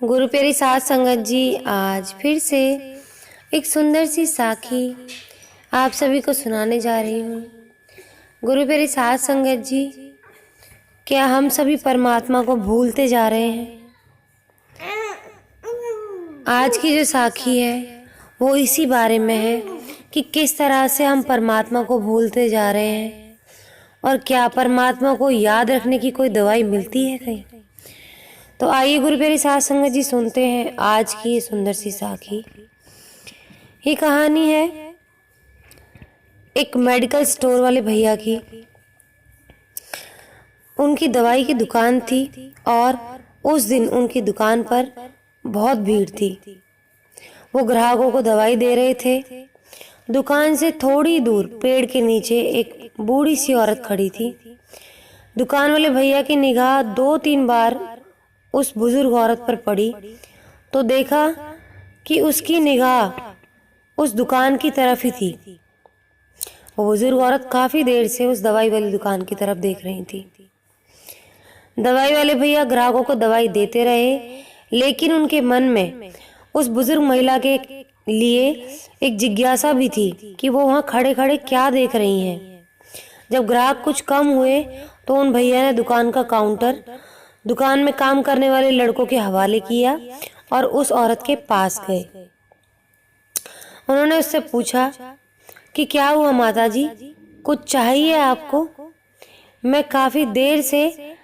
गुरु प्यारी साध संगत जी, आज फिर से एक सुंदर सी साखी आप सभी को सुनाने जा रही हूँ। गुरु प्यारी साध संगत जी, क्या हम सभी परमात्मा को भूलते जा रहे हैं? आज की जो साखी है वो इसी बारे में है कि किस तरह से हम परमात्मा को भूलते जा रहे हैं और क्या परमात्मा को याद रखने की कोई दवाई मिलती है कहीं। तो आइए गुरु प्यारी साध संगत जी सुनते हैं आज की सुंदर सी साखी। ये कहानी है एक मेडिकल स्टोर वाले भैया की। उनकी दवाई की दुकान थी और उस दिन उनकी दुकान पर बहुत भीड़ थी। वो ग्राहकों को दवाई दे रहे थे। दुकान से थोड़ी दूर पेड़ के नीचे एक बूढ़ी सी औरत खड़ी थी। दुकान वाले भैया की निगाह 2-3 बार उस बुजुर्ग औरत पर पड़ी तो देखा कि उसकी निगाह उस दुकान की तरफ ही थी। वो बुजुर्ग औरत काफी देर से उस दवाई वाली दुकान की तरफ देख रही थी। दवाई वाले भैया ग्राहकों को दवाई देते रहे, लेकिन उनके मन में उस बुजुर्ग महिला के लिए एक जिज्ञासा भी थी कि वो वहाँ खड़े खड़े क्या देख रही हैं। जब ग्राहक कुछ कम हुए तो उन भैया ने दुकान का काउंटर दुकान में काम करने वाले लड़कों के हवाले किया और उस औरत के पास गए। उन्होंने उससे पूछा कि क्या हुआ माता जी, कुछ चाहिए आपको? मैं काफी देर से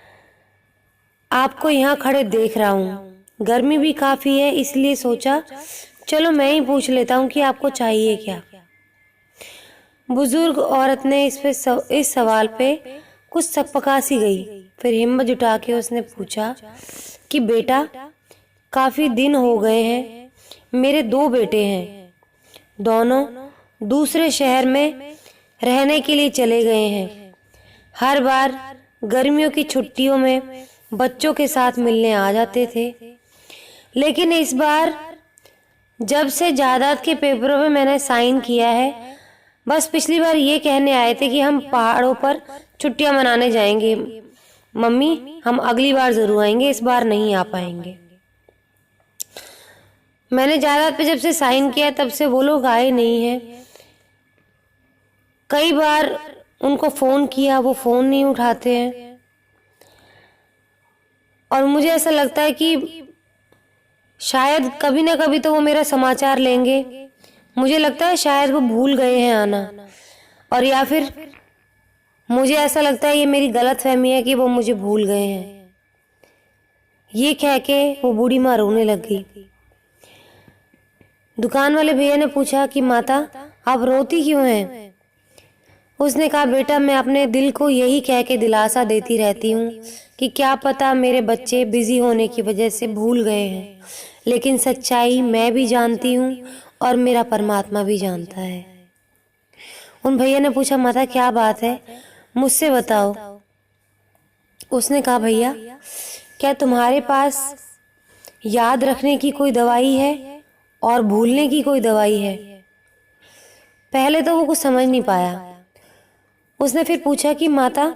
आपको यहाँ खड़े देख रहा हूँ, गर्मी भी काफी है, इसलिए सोचा चलो मैं ही पूछ लेता हूँ कि आपको चाहिए क्या। बुजुर्ग औरत ने इस सवाल पे कुछ सकपका सी गई। फिर हिम्मत जुटा के उसने पूछा कि बेटा, काफी दिन हो गए हैं, मेरे 2 बेटे हैं, दोनों दूसरे शहर में रहने के लिए चले गए हैं। हर बार गर्मियों की छुट्टियों में बच्चों के साथ मिलने आ जाते थे, लेकिन इस बार जब से जायदाद के पेपरों पे मैंने साइन किया है, बस पिछली बार ये कहने आए थे कि हम पहाड़ों पर छुट्टियां मनाने जाएंगे मम्मी, हम अगली बार जरूर आएंगे, इस बार नहीं आ पाएंगे। मैंने जायदाद पे जब से साइन किया तब से वो लोग आए नहीं हैं। कई बार उनको फोन किया, वो फोन नहीं उठाते हैं और मुझे ऐसा लगता है कि शायद कभी ना कभी तो वो मेरा समाचार लेंगे। मुझे लगता है शायद वो भूल गए हैं आना, और या फिर मुझे ऐसा लगता है ये मेरी गलतफहमी है कि वो मुझे भूल गए हैं। ये कह के वो बूढ़ी माँ रोने लग गई। दुकान वाले भैया ने पूछा कि माता, आप रोती क्यों हैं? उसने कहा, बेटा, मैं अपने दिल को यही कह के दिलासा देती रहती हूँ कि क्या पता मेरे बच्चे बिजी होने की वजह से भूल गए हैं, लेकिन सच्चाई मैं भी जानती हूँ और मेरा परमात्मा भी जानता है। उन भैया ने पूछा, माता क्या बात है, मुझसे बताओ। उसने कहा, भैया, क्या तुम्हारे पास याद रखने की कोई दवाई है और भूलने की कोई दवाई है? पहले तो वो कुछ समझ नहीं पाया। उसने फिर पूछा कि माता,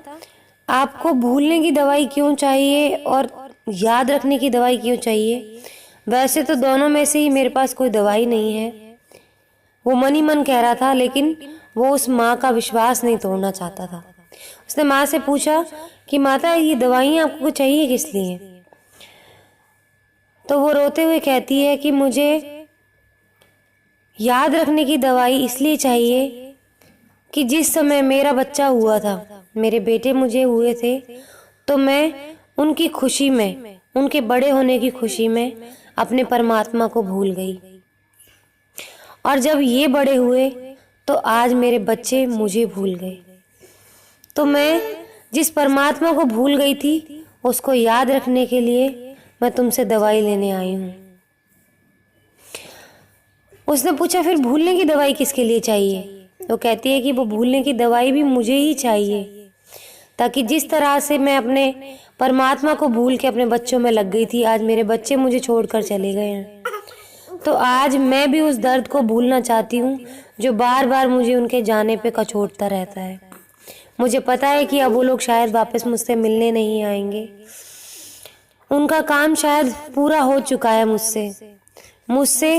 आपको भूलने की दवाई क्यों चाहिए और याद रखने की दवाई क्यों चाहिए? वैसे तो दोनों में से ही मेरे पास कोई दवाई नहीं है। वो मन ही मन कह रहा था, लेकिन वो उस माँ का विश्वास नहीं तोड़ना चाहता था। उसने माँ से पूछा कि माता, ये दवाइयाँ आपको चाहिए किस लिए? तो वो रोते हुए कहती है कि मुझे याद रखने की दवाई इसलिए चाहिए कि जिस समय मेरा बच्चा हुआ था, मेरे बेटे मुझे हुए थे, तो मैं उनकी खुशी में, उनके बड़े होने की खुशी में अपने परमात्मा को भूल गई, और जब ये बड़े हुए तो आज मेरे बच्चे मुझे भूल गए। तो मैं जिस परमात्मा को भूल गई थी, उसको याद रखने के लिए मैं तुमसे दवाई लेने आई हूँ। उसने पूछा, फिर भूलने की दवाई किसके लिए चाहिए? वो कहती है कि वो भूलने की दवाई भी मुझे ही चाहिए, ताकि जिस तरह से मैं अपने परमात्मा को भूल के अपने बच्चों में लग गई थी, आज मेरे बच्चे मुझे छोड़कर चले गए हैं, तो आज मैं भी उस दर्द को भूलना चाहती हूँ जो बार बार मुझे उनके जाने पे कचोटता रहता है। मुझे पता है कि अब वो लोग शायद वापस मुझसे मिलने नहीं आएंगे। उनका काम शायद पूरा हो चुका है मुझसे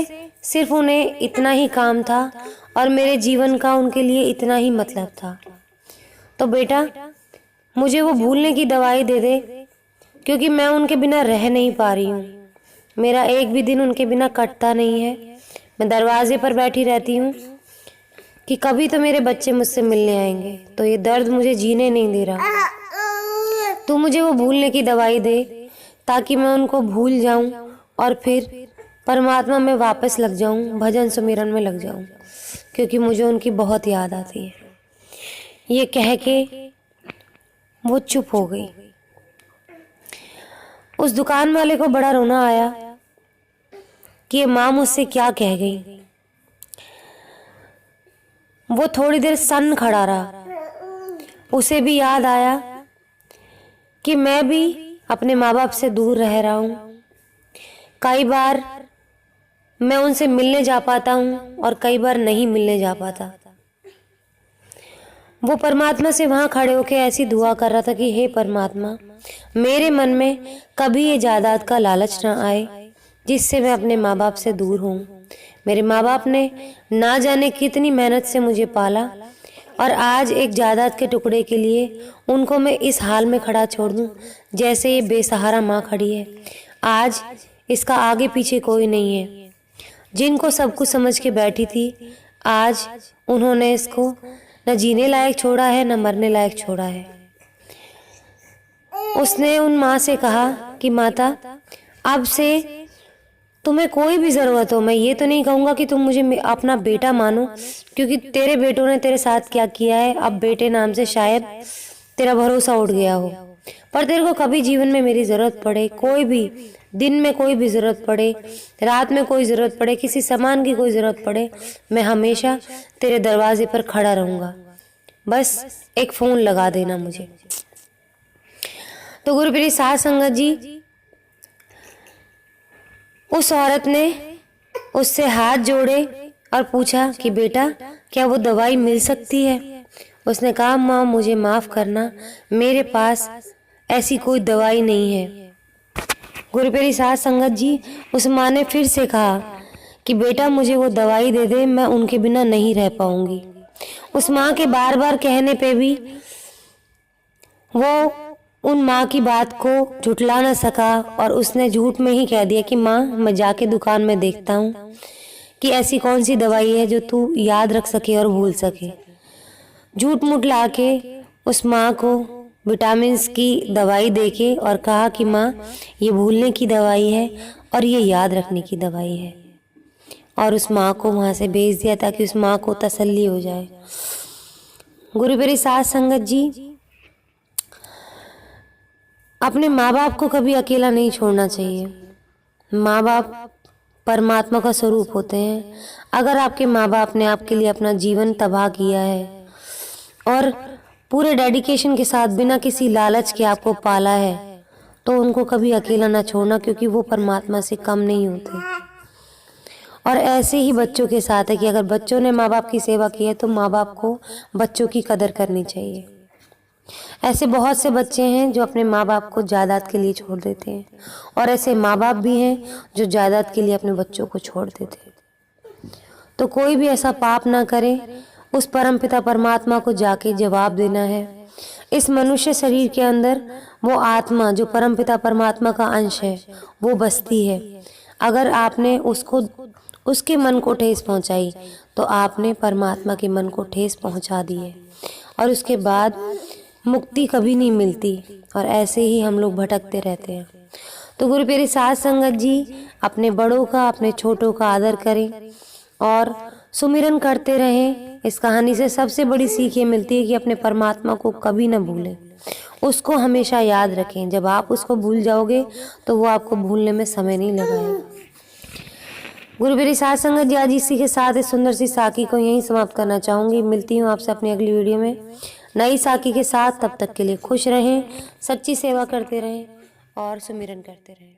सिर्फ उन्हें इतना ही काम था और मेरे जीवन का उनके लिए इतना ही मतलब था। तो बेटा, मुझे वो भूलने की दवाई दे दे, क्योंकि मैं उनके बिना रह नहीं पा रही हूँ। मेरा एक भी दिन उनके बिना कटता नहीं है। मैं दरवाजे पर बैठी रहती हूँ कि कभी तो मेरे बच्चे मुझसे मिलने आएंगे। तो ये दर्द मुझे जीने नहीं दे रहा। तू मुझे वो भूलने की दवाई दे ताकि मैं उनको भूल जाऊं और फिर परमात्मा में वापस लग जाऊं, भजन सुमिरन में लग जाऊं, क्योंकि मुझे उनकी बहुत याद आती है। ये कह के वो चुप हो गई। उस दुकान वाले को बड़ा रोना आया कि ये माँ मुझसे क्या कह गई। वो थोड़ी देर सन्न खड़ा रहा। उसे भी याद आया कि मैं भी अपने माँ बाप से दूर रह रहा हूँ। कई बार मैं उनसे मिलने जा पाता हूँ और कई बार नहीं मिलने जा पाता। वो परमात्मा से वहाँ खड़े होकर ऐसी दुआ कर रहा था कि हे परमात्मा, मेरे मन में कभी ये जायदाद का लालच ना आए जिससे मैं अपने माँ बाप से दूर हूँ। मेरे माँ बाप ने ना जाने कितनी मेहनत से मुझे पाला और आज एक जायदाद के टुकड़े के लिए उनको मैं इस हाल में खड़ा छोड़ दूँ जैसे ये बेसहारा माँ खड़ी है। आज इसका आगे पीछे कोई नहीं है। जिनको सब कुछ समझ के बैठी थी, आज उन्होंने इसको न जीने लायक छोड़ा है न मरने लायक छोड़ा है। उसने उन माँ से कहा कि माता, अब से तुम्हें कोई भी ज़रूरत हो, मैं ये तो नहीं कहूँगा कि तुम मुझे अपना बेटा मानो, क्योंकि तेरे बेटों ने तेरे साथ क्या किया है, अब बेटे नाम से शायद तेरा भरोसा उठ गया हो। पर तेरे को कभी जीवन में मेरी ज़रूरत पड़े, कोई भी दिन में कोई भी ज़रूरत पड़े, रात में कोई ज़रूरत पड़े, किसी सामान की कोई ज़रूरत पड़े, मैं हमेशा तेरे दरवाजे पर खड़ा रहूँगा। बस एक फ़ोन लगा देना मुझे। तो गुरुप्रिय साध संगत जी, उस औरत ने उससे हाथ जोड़े और पूछा कि बेटा, क्या वो दवाई मिल सकती है? उसने कहा, माँ मुझे माफ़ करना, मेरे पास ऐसी कोई दवाई नहीं है। गुरुप्रिय साध संगत जी, उस माँ ने फिर से कहा कि बेटा मुझे वो दवाई दे दे, मैं उनके बिना नहीं रह पाऊंगी। उस माँ के बार बार कहने पे भी वो उन माँ की बात को झुठला न सका और उसने झूठ में ही कह दिया कि माँ, मैं जाके दुकान में देखता हूँ कि ऐसी कौन सी दवाई है जो तू याद रख सके और भूल सके। झूठ मूठ ला के उस माँ को विटामिन्स की दवाई देके और कहा कि माँ, ये भूलने की दवाई है और ये याद रखने की दवाई है, और उस माँ को वहाँ से भेज दिया ताकि उस माँ को तसल्ली हो जाए। गुरुप्रिय साध संगत जी, अपने माँ बाप को कभी अकेला नहीं छोड़ना चाहिए। माँ बाप परमात्मा का स्वरूप होते हैं। अगर आपके माँ बाप ने आपके लिए अपना जीवन तबाह किया है और पूरे डेडिकेशन के साथ बिना किसी लालच के आपको पाला है, तो उनको कभी अकेला ना छोड़ना, क्योंकि वो परमात्मा से कम नहीं होते। और ऐसे ही बच्चों के साथ है कि अगर बच्चों ने माँ बाप की सेवा की है तो माँ बाप को बच्चों की कदर करनी चाहिए। ऐसे बहुत से बच्चे हैं जो अपने माँ बाप को जायदाद के लिए छोड़ देते हैं, और ऐसे माँ बाप भी हैं जो जायदाद के लिए अपने बच्चों को छोड़ देते हैं। तो कोई भी ऐसा पाप ना करे, उस परमपिता परमात्मा को जाके जवाब देना है। इस मनुष्य शरीर के अंदर वो आत्मा जो परमपिता परमात्मा का अंश है वो बसती है। अगर आपने उसके मन को ठेस पहुंचाई तो आपने परमात्मा के मन को ठेस पहुंचा दी है, और उसके बाद मुक्ति कभी नहीं मिलती, और ऐसे ही हम लोग भटकते रहते हैं। तो गुरुप्रिय साध संगत जी, अपने बड़ों का, अपने छोटों का आदर करें और सुमिरन करते रहें। इस कहानी से सबसे बड़ी सीख ये मिलती है कि अपने परमात्मा को कभी न भूलें, उसको हमेशा याद रखें। जब आप उसको भूल जाओगे तो वो आपको भूलने में समय नहीं लगाएगा। गुरुप्रिय साध संगत जी, आज इसी के साथ इस सुंदर सी साखी को यहीं समाप्त करना चाहूँगी। मिलती हूँ आपसे अपनी अगली वीडियो में नई साखी के साथ। तब तक के लिए खुश रहें, सच्ची सेवा करते रहें और सुमिरन करते रहें।